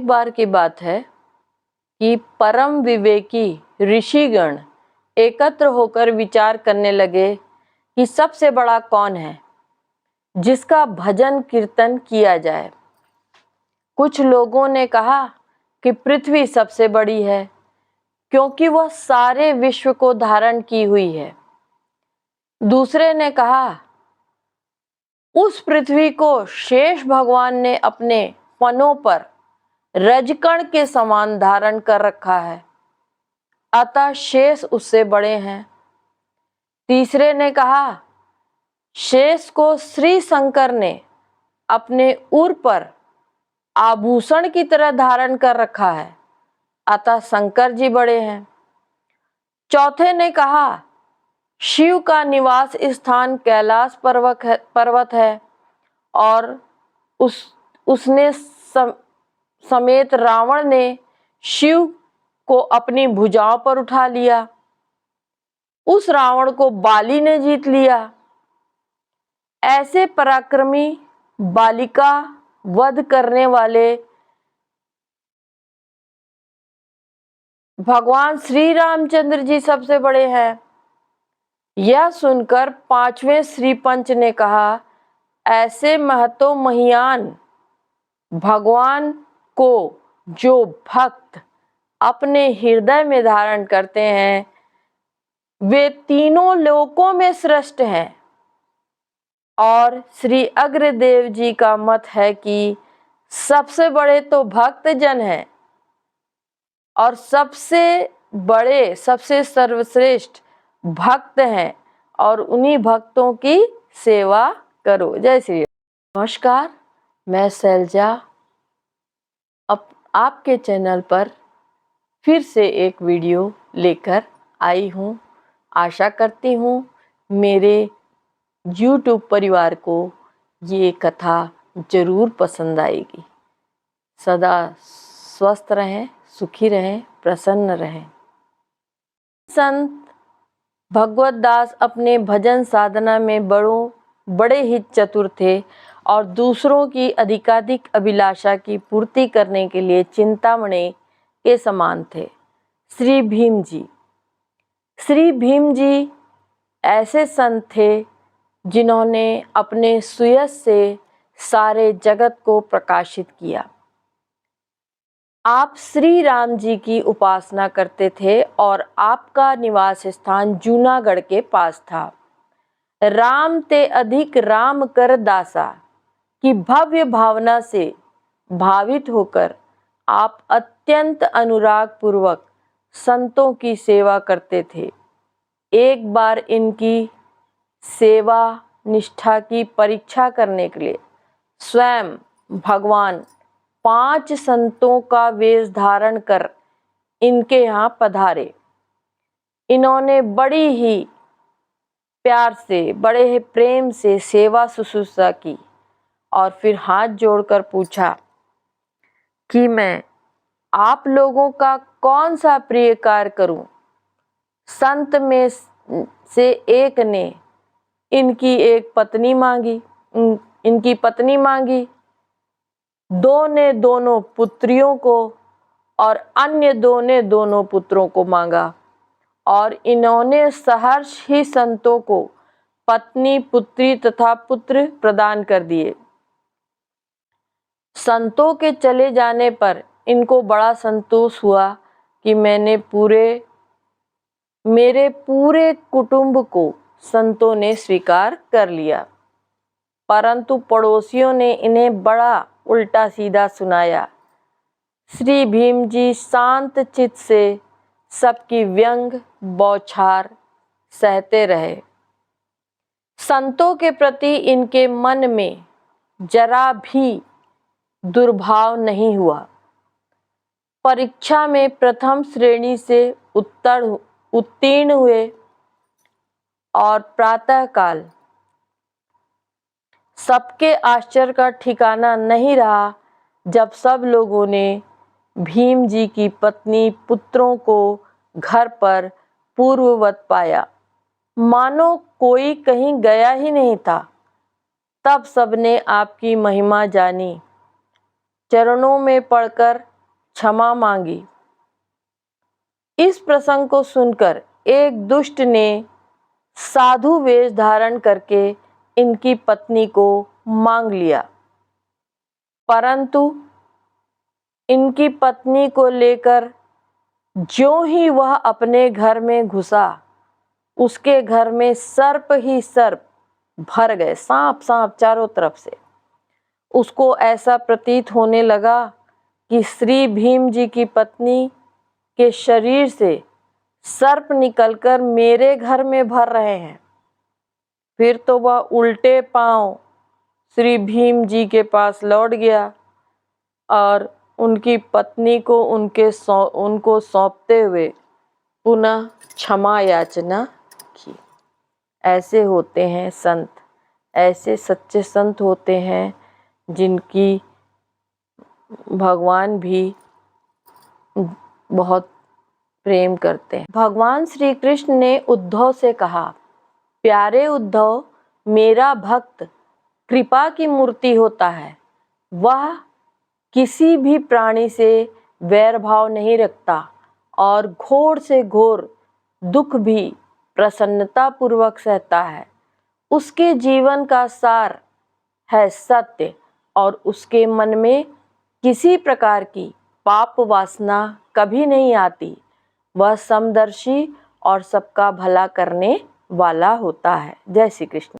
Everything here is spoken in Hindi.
बार की बात है कि परम विवेकी ऋषिगण एकत्र होकर विचार करने लगे कि सबसे बड़ा कौन है जिसका भजन कीर्तन किया जाए। कुछ लोगों ने कहा कि पृथ्वी सबसे बड़ी है क्योंकि वह सारे विश्व को धारण की हुई है। दूसरे ने कहा उस पृथ्वी को शेष भगवान ने अपने फनों पर रजकण के समान धारण कर रखा है, अतः शेष उससे बड़े हैं। तीसरे ने कहा शेष को श्री शंकर ने अपने उर पर आभूषण की तरह धारण कर रखा है, अतः शंकर जी बड़े हैं। चौथे ने कहा शिव का निवास स्थान कैलाश पर्वत है और उसने समेत रावण ने शिव को अपनी भुजाओं पर उठा लिया। उस रावण को बाली ने जीत लिया। ऐसे पराक्रमी बालिका वध करने वाले भगवान श्री रामचंद्र जी सबसे बड़े हैं। यह सुनकर पांचवें श्री पंच ने कहा ऐसे महतो महियान भगवान को जो भक्त अपने हृदय में धारण करते हैं वे तीनों लोकों में श्रेष्ठ हैं। और श्री अग्रदेव जी का मत है कि सबसे बड़े तो भक्त जन हैं और सबसे बड़े सबसे सर्वश्रेष्ठ भक्त हैं और उन्हीं भक्तों की सेवा करो। जय श्री राम। नमस्कार, मैं शैलजा आपके चैनल पर फिर से एक वीडियो लेकर आई हूँ। आशा करती हूँ मेरे YouTube परिवार को ये कथा जरूर पसंद आएगी। सदा स्वस्थ रहें, सुखी रहें, प्रसन्न रहें। संत भगवत दास अपने भजन साधना में बड़े ही चतुर थे और दूसरों की अधिकाधिक अभिलाषा की पूर्ति करने के लिए चिंतामणि के समान थे। श्री भीम जी ऐसे संत थे जिन्होंने अपने सुयश से सारे जगत को प्रकाशित किया। आप श्री राम जी की उपासना करते थे और आपका निवास स्थान जूनागढ़ के पास था। राम ते अधिक राम कर दासा की भव्य भावना से भावित होकर आप अत्यंत अनुराग पूर्वक संतों की सेवा करते थे। एक बार इनकी सेवा निष्ठा की परीक्षा करने के लिए स्वयं भगवान 5 संतों का वेश धारण कर इनके यहाँ पधारे। इन्होंने बड़ी ही प्यार से, बड़े ही प्रेम से सेवा शुश्रूषा की और फिर हाथ जोड़कर पूछा कि मैं आप लोगों का कौन सा प्रिय कार्य करूं। संत में से एक ने इनकी पत्नी मांगी, दो ने दोनों पुत्रियों को और अन्य दो ने दोनों पुत्रों को मांगा और इन्होंने सहर्ष ही संतों को पत्नी, पुत्री तथा पुत्र प्रदान कर दिए। संतों के चले जाने पर इनको बड़ा संतोष हुआ कि मेरे पूरे कुटुंब को संतों ने स्वीकार कर लिया। परंतु पड़ोसियों ने इन्हें बड़ा उल्टा सीधा सुनाया। श्री भीम जी शांत चित्त से सबकी व्यंग बौछार सहते रहे। संतों के प्रति इनके मन में जरा भी दुर्भाव नहीं हुआ। परीक्षा में प्रथम श्रेणी से उत्तीर्ण हुए और प्रातःकाल सबके आश्चर्य का ठिकाना नहीं रहा जब सब लोगों ने भीम जी की पत्नी, पुत्रों को घर पर पूर्ववत पाया, मानो कोई कहीं गया ही नहीं था। तब सबने आपकी महिमा जानी। चरणों में पड़कर क्षमा मांगी। इस प्रसंग को सुनकर एक दुष्ट ने साधु वेश धारण करके इनकी पत्नी को मांग लिया, परंतु इनकी पत्नी को लेकर ज्यों ही वह अपने घर में घुसा, उसके घर में सर्प ही सर्प भर गए, सांप सांप चारों तरफ से। उसको ऐसा प्रतीत होने लगा कि श्री भीम जी की पत्नी के शरीर से सर्प निकलकर मेरे घर में भर रहे हैं। फिर तो वह उल्टे पांव श्री भीम जी के पास लौट गया और उनकी पत्नी को उनको सौंपते हुए पुनः क्षमा याचना की। ऐसे होते हैं संत, ऐसे सच्चे संत होते हैं जिनकी भगवान भी बहुत प्रेम करते हैं। भगवान श्री कृष्ण ने उद्धव से कहा, प्यारे उद्धव, मेरा भक्त कृपा की मूर्ति होता है। वह किसी भी प्राणी से वैर भाव नहीं रखता और घोर से घोर दुख भी प्रसन्नता पूर्वक सहता है। उसके जीवन का सार है सत्य और उसके मन में किसी प्रकार की पाप वासना कभी नहीं आती। वह समदर्शी और सबका भला करने वाला होता है। जय श्री कृष्ण।